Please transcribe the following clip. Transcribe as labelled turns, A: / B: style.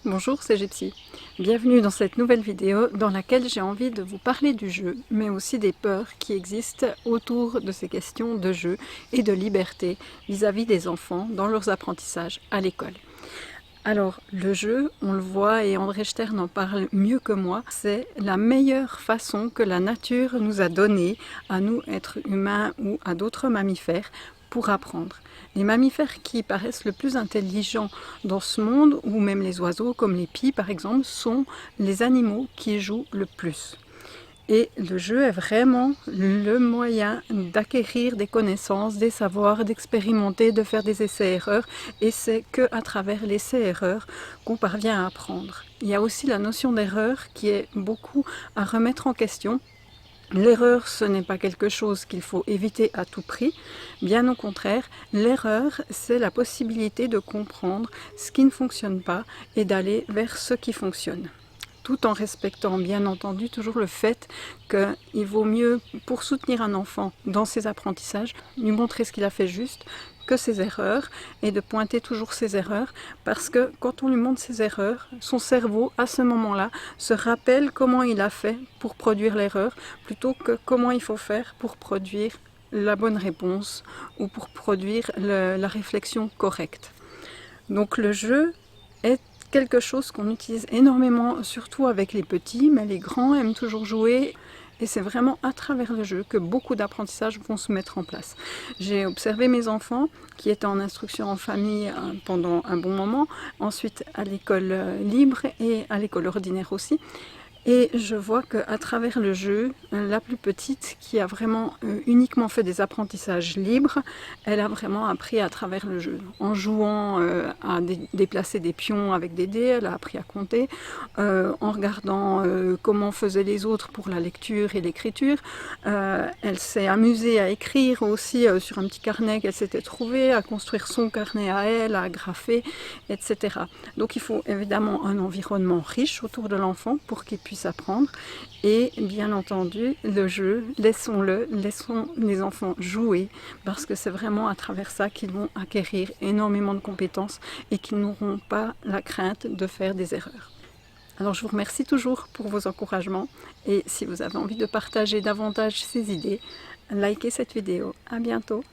A: Bonjour, c'est Gypsy. Bienvenue dans cette nouvelle vidéo dans laquelle j'ai envie de vous parler du jeu, mais aussi des peurs qui existent autour de ces questions de jeu et de liberté vis-à-vis des enfants dans leurs apprentissages à l'école. Alors, le jeu, on le voit et André Stern en parle mieux que moi, c'est la meilleure façon que la nature nous a donnée, à nous, êtres humains ou à d'autres mammifères, pour apprendre. Les mammifères qui paraissent le plus intelligents dans ce monde, ou même les oiseaux comme les pies par exemple, sont les animaux qui jouent le plus. Et le jeu est vraiment le moyen d'acquérir des connaissances, des savoirs, d'expérimenter, de faire des essais-erreurs. Et c'est qu'à travers l'essai-erreur qu'on parvient à apprendre. Il y a aussi la notion d'erreur qui est beaucoup à remettre en question. L'erreur, ce n'est pas quelque chose qu'il faut éviter à tout prix. Bien au contraire, l'erreur, c'est la possibilité de comprendre ce qui ne fonctionne pas et d'aller vers ce qui fonctionne. Tout en respectant bien entendu toujours le fait qu'il vaut mieux, pour soutenir un enfant dans ses apprentissages, lui montrer ce qu'il a fait juste que ses erreurs et de pointer toujours ses erreurs, parce que quand on lui montre ses erreurs, son cerveau à ce moment-là se rappelle comment il a fait pour produire l'erreur plutôt que comment il faut faire pour produire la bonne réponse ou pour produire la réflexion correcte. Donc le jeu est quelque chose qu'on utilise énormément, surtout avec les petits, mais les grands aiment toujours jouer. Et c'est vraiment à travers le jeu que beaucoup d'apprentissages vont se mettre en place. J'ai observé mes enfants qui étaient en instruction en famille pendant un bon moment, ensuite à l'école libre et à l'école ordinaire aussi. Et je vois qu'à travers le jeu, la plus petite, qui a vraiment uniquement fait des apprentissages libres, elle a vraiment appris à travers le jeu. En jouant à déplacer des pions avec des dés, elle a appris à compter. En regardant comment faisaient les autres pour la lecture et l'écriture. Elle s'est amusée à écrire aussi sur un petit carnet qu'elle s'était trouvé, à construire son carnet à elle, à graffer, etc. Donc il faut évidemment un environnement riche autour de l'enfant pour qu'il puisse apprendre, et bien entendu le jeu, laissons les enfants jouer, parce que c'est vraiment à travers ça qu'ils vont acquérir énormément de compétences et qu'ils n'auront pas la crainte de faire des erreurs. Alors je vous remercie toujours pour vos encouragements, et si vous avez envie de partager davantage ces idées, likez cette vidéo. À bientôt.